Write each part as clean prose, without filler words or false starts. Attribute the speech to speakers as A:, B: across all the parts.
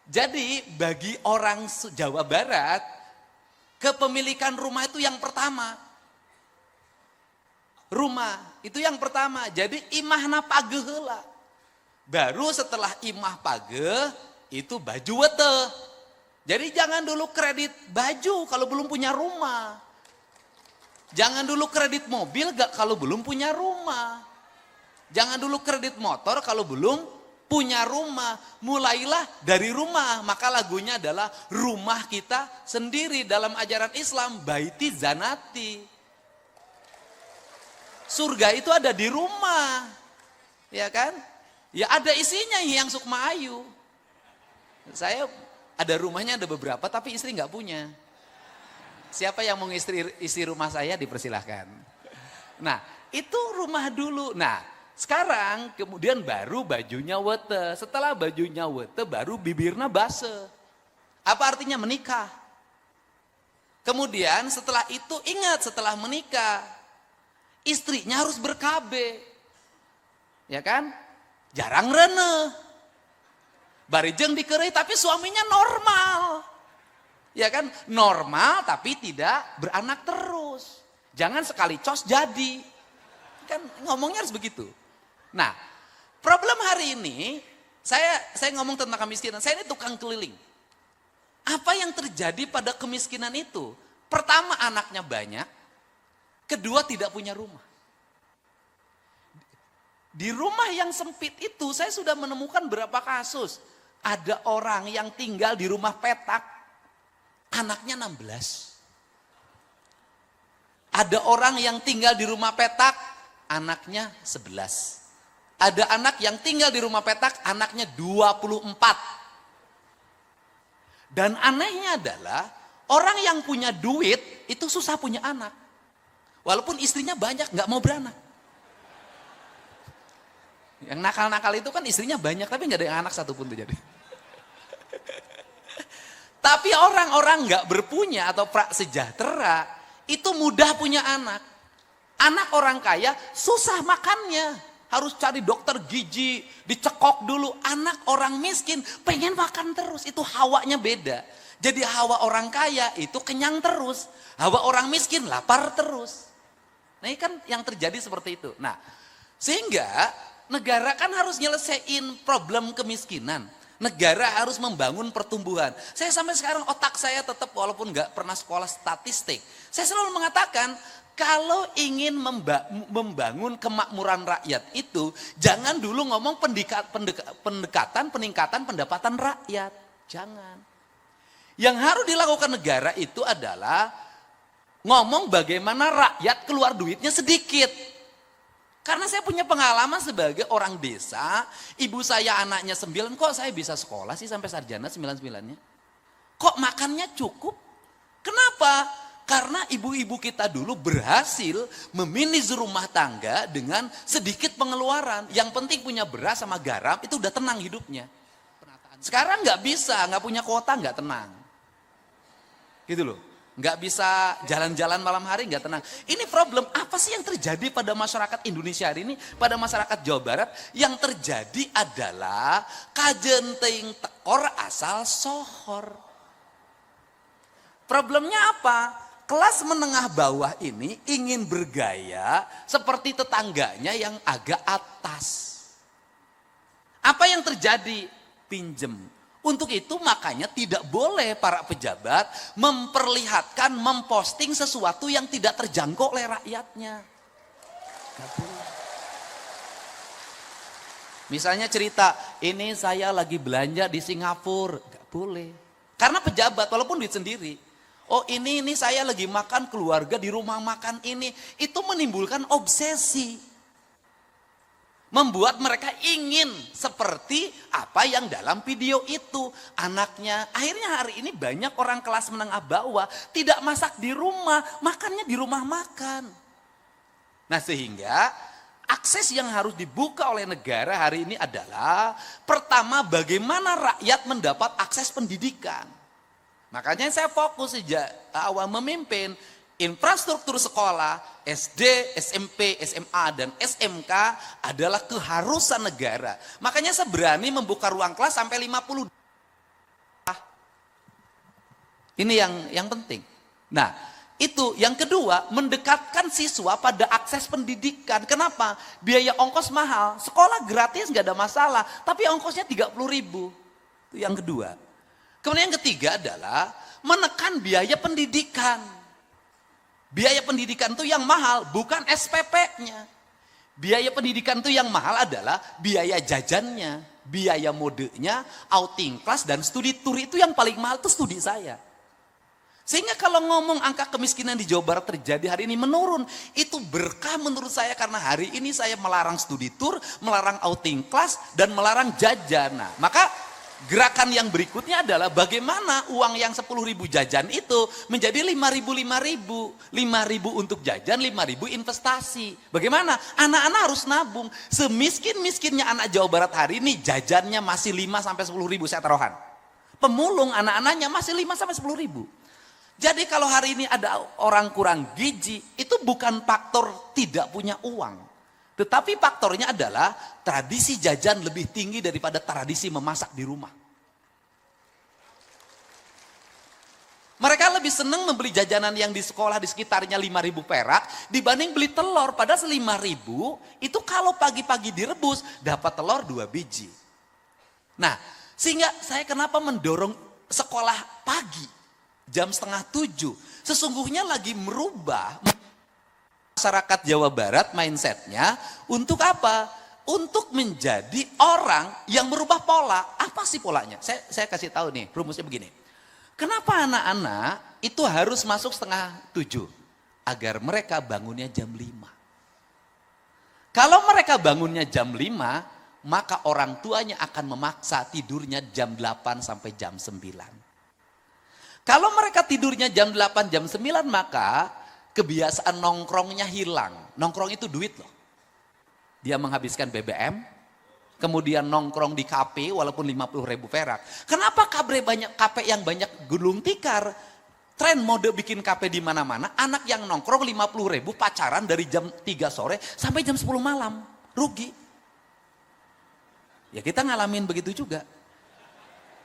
A: Jadi bagi orang Jawa Barat, kepemilikan rumah itu yang pertama. Rumah itu yang pertama. Jadi imahna pageh heula. Baru setelah imah pageh itu baju wete. Jadi jangan dulu kredit baju kalau belum punya rumah. Jangan dulu kredit mobil kalau belum punya rumah. Jangan dulu kredit motor kalau belum punya rumah. Mulailah dari rumah. Maka lagunya adalah rumah kita sendiri. Dalam ajaran Islam, baiti zanati. Surga itu ada di rumah. Ya kan? Ya ada isinya yang Sukma Ayu. Saya ada rumahnya ada beberapa tapi istri nggak punya. Siapa yang mau isi rumah saya dipersilahkan. Nah itu rumah dulu. Nah sekarang kemudian baru bajunya wete. Setelah bajunya wete baru bibirna base. Apa artinya menikah? Kemudian setelah itu ingat setelah menikah. Istrinya harus berkabe. Ya kan? Jarang reneh. Barijeng dikerei tapi suaminya normal. Ya kan? Normal tapi tidak beranak terus. Jangan sekali cos jadi. Kan ngomongnya harus begitu. Nah, problem hari ini, saya ngomong tentang kemiskinan, saya ini tukang keliling. Apa yang terjadi pada kemiskinan itu? Pertama anaknya banyak, kedua tidak punya rumah. Di rumah yang sempit itu saya sudah menemukan berapa kasus. Ada orang yang tinggal di rumah petak, anaknya 16. Ada orang yang tinggal di rumah petak, anaknya 11. Ada anak yang tinggal di rumah petak, anaknya 24. Dan anehnya adalah, orang yang punya duit, itu susah punya anak. Walaupun istrinya banyak, gak mau beranak. Yang nakal-nakal itu kan istrinya banyak, tapi gak ada yang anak satupun tuh jadi. Tapi orang-orang gak berpunya atau prasejahtera, itu mudah punya anak. Anak orang kaya susah makannya. Harus cari dokter gigi, dicekok dulu. Anak orang miskin pengen makan terus. Itu hawanya beda. Jadi hawa orang kaya itu kenyang terus. Hawa orang miskin lapar terus. Nah ini kan yang terjadi seperti itu. Nah sehingga negara kan harus nyelesain problem kemiskinan. Negara harus membangun pertumbuhan. Saya sampai sekarang otak saya tetap walaupun nggak pernah sekolah statistik. Saya selalu mengatakan kalau ingin membangun kemakmuran rakyat itu jangan dulu ngomong pendekatan peningkatan pendapatan rakyat. Jangan. Yang harus dilakukan negara itu adalah ngomong bagaimana rakyat keluar duitnya sedikit. Karena saya punya pengalaman sebagai orang desa, ibu saya anaknya 9, kok saya bisa sekolah sih sampai sarjana 9-9-nya? Kok makannya cukup? Kenapa? Karena ibu-ibu kita dulu berhasil memanage rumah tangga dengan sedikit pengeluaran. Yang penting punya beras sama garam, itu udah tenang hidupnya. Sekarang nggak bisa, nggak punya kuota nggak tenang. Gitu loh. Nggak bisa jalan-jalan malam hari nggak tenang. Ini problem apa sih yang terjadi pada masyarakat Indonesia hari ini, pada masyarakat Jawa Barat? Yang terjadi adalah kajen teing tekor asal sohor. Problemnya apa? Kelas menengah bawah ini ingin bergaya seperti tetangganya yang agak atas. Apa yang terjadi? Pinjem. Untuk itu makanya tidak boleh para pejabat memperlihatkan, memposting sesuatu yang tidak terjangkau oleh rakyatnya. Gak boleh. Misalnya cerita, ini saya lagi belanja di Singapura. Gak boleh. Karena pejabat walaupun duit sendiri. Oh ini saya lagi makan keluarga di rumah makan ini. Itu menimbulkan obsesi. Membuat mereka ingin seperti apa yang dalam video itu. Anaknya, akhirnya hari ini banyak orang kelas menengah bawah tidak masak di rumah, makannya di rumah makan. Nah sehingga akses yang harus dibuka oleh negara hari ini adalah pertama bagaimana rakyat mendapat akses pendidikan. Makanya saya fokus sejak awal memimpin infrastruktur sekolah, SD, SMP, SMA, dan SMK adalah keharusan negara. Makanya saya berani membuka ruang kelas sampai 50. Ini yang penting. Nah, itu yang kedua, mendekatkan siswa pada akses pendidikan. Kenapa? Biaya ongkos mahal, sekolah gratis nggak ada masalah, tapi ongkosnya 30.000. Itu yang kedua. Kemudian yang ketiga adalah menekan biaya pendidikan. Biaya pendidikan itu yang mahal, bukan SPP-nya. Biaya pendidikan itu yang mahal adalah biaya jajannya, biaya modenya, outing class, dan studi tour. Itu yang paling mahal itu studi saya. Sehingga kalau ngomong angka kemiskinan di Jawa Barat terjadi hari ini menurun, itu berkah menurut saya karena hari ini saya melarang studi tour, melarang outing class, dan melarang jajan. Nah, maka gerakan yang berikutnya adalah bagaimana uang yang 10.000 jajan itu menjadi 5.000 untuk jajan, 5.000 investasi. Bagaimana? Anak-anak harus nabung. Semiskin-miskinnya anak Jawa Barat hari ini jajannya masih 5-10.000 saya taruhan. Pemulung anak-anaknya masih 5-10.000. Jadi kalau hari ini ada orang kurang gizi, itu bukan faktor tidak punya uang. Tetapi faktornya adalah tradisi jajan lebih tinggi daripada tradisi memasak di rumah. Mereka lebih senang membeli jajanan yang di sekolah di sekitarnya 5.000 perak dibanding beli telur. Padahal 5.000 itu kalau pagi-pagi direbus dapat telur 2 biji. Nah, sehingga saya kenapa mendorong sekolah pagi. Jam 6:30, sesungguhnya lagi merubah masyarakat Jawa Barat mindsetnya untuk apa? Untuk menjadi orang yang merubah pola. Apa sih polanya? Saya kasih tahu nih, rumusnya begini. Kenapa anak-anak itu harus masuk 6:30? Agar mereka bangunnya jam 5. Kalau mereka bangunnya jam 5, maka orang tuanya akan memaksa tidurnya jam 8 sampai jam 9. Kalau mereka tidurnya jam 8, jam 9, maka kebiasaan nongkrongnya hilang. Nongkrong itu duit loh. Dia menghabiskan BBM, kemudian nongkrong di kafe walaupun 50.000 perak. Kenapa kafe yang banyak gulung tikar? Tren mode bikin kafe di mana-mana, anak yang nongkrong 50.000 pacaran dari jam 3 sore sampai jam 10 malam. Rugi. Ya kita ngalamin begitu juga.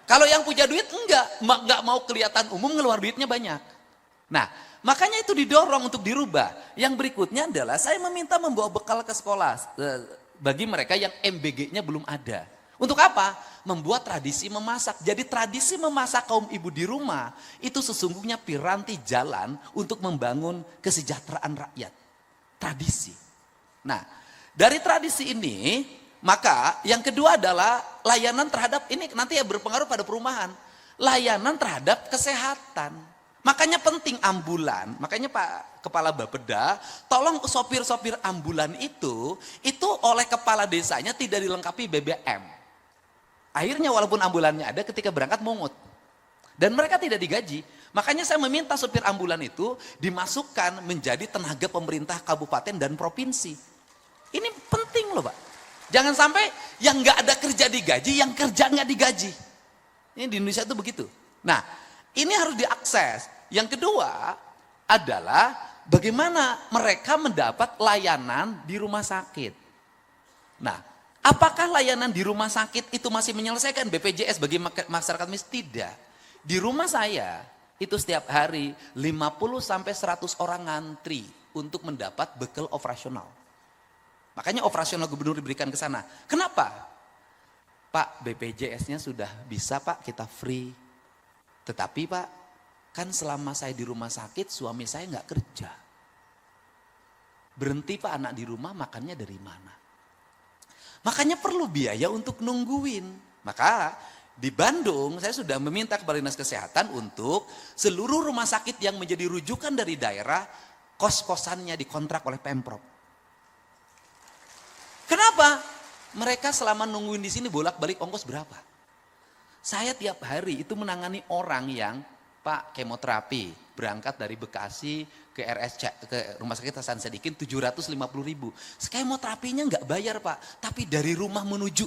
A: Kalau yang punya duit enggak mau kelihatan umum, ngeluar duitnya banyak. Nah, makanya itu didorong untuk dirubah. Yang berikutnya adalah saya meminta membawa bekal ke sekolah bagi mereka yang MBG-nya belum ada. Untuk apa? Membuat tradisi memasak. Jadi tradisi memasak kaum ibu di rumah itu sesungguhnya piranti jalan untuk membangun kesejahteraan rakyat. Tradisi. Nah, dari tradisi ini maka yang kedua adalah layanan terhadap, ini nanti ya berpengaruh pada perumahan. Layanan terhadap kesehatan. Makanya penting ambulan. Makanya Pak Kepala Bapeda, tolong sopir-sopir ambulan itu oleh kepala desanya tidak dilengkapi BBM. Akhirnya walaupun ambulannya ada, ketika berangkat mungut. Dan mereka tidak digaji. Makanya saya meminta sopir ambulan itu dimasukkan menjadi tenaga pemerintah kabupaten dan provinsi. Ini penting loh Pak. Jangan sampai yang nggak ada kerja digaji, yang kerja nggak digaji. Ini di Indonesia itu begitu. Nah, ini harus diakses. Yang kedua adalah bagaimana mereka mendapat layanan di rumah sakit. Nah, apakah layanan di rumah sakit itu masih menyelesaikan BPJS bagi masyarakat miskin? Tidak. Di rumah saya itu setiap hari 50-100 orang ngantri untuk mendapat bekal operasional. Makanya operasional gubernur diberikan ke sana. Kenapa? Pak, BPJS-nya sudah bisa Pak, kita free. Tetapi Pak, kan selama saya di rumah sakit, suami saya nggak kerja. Berhenti Pak anak di rumah, makannya dari mana? Makanya perlu biaya untuk nungguin. Maka di Bandung saya sudah meminta kepada Dinas Kesehatan untuk seluruh rumah sakit yang menjadi rujukan dari daerah, kos-kosannya dikontrak oleh Pemprov. Kenapa? Mereka selama nungguin di sini bolak-balik ongkos berapa? Saya tiap hari itu menangani orang yang Pak kemoterapi berangkat dari Bekasi ke Rumah Sakit Hasan Sadikin 750.000. Kemoterapinya nggak bayar Pak, tapi dari rumah menuju.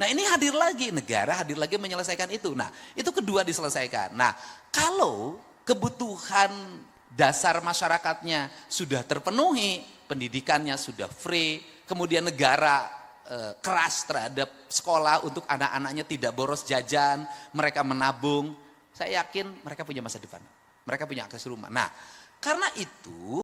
A: Nah ini hadir lagi, negara hadir lagi menyelesaikan itu. Nah itu kedua diselesaikan. Nah kalau kebutuhan dasar masyarakatnya sudah terpenuhi, pendidikannya sudah free, kemudian negara keras terhadap sekolah untuk anak-anaknya tidak boros jajan, mereka menabung. saya yakin mereka punya masa depan. Mereka punya akses rumah. Nah, karena itu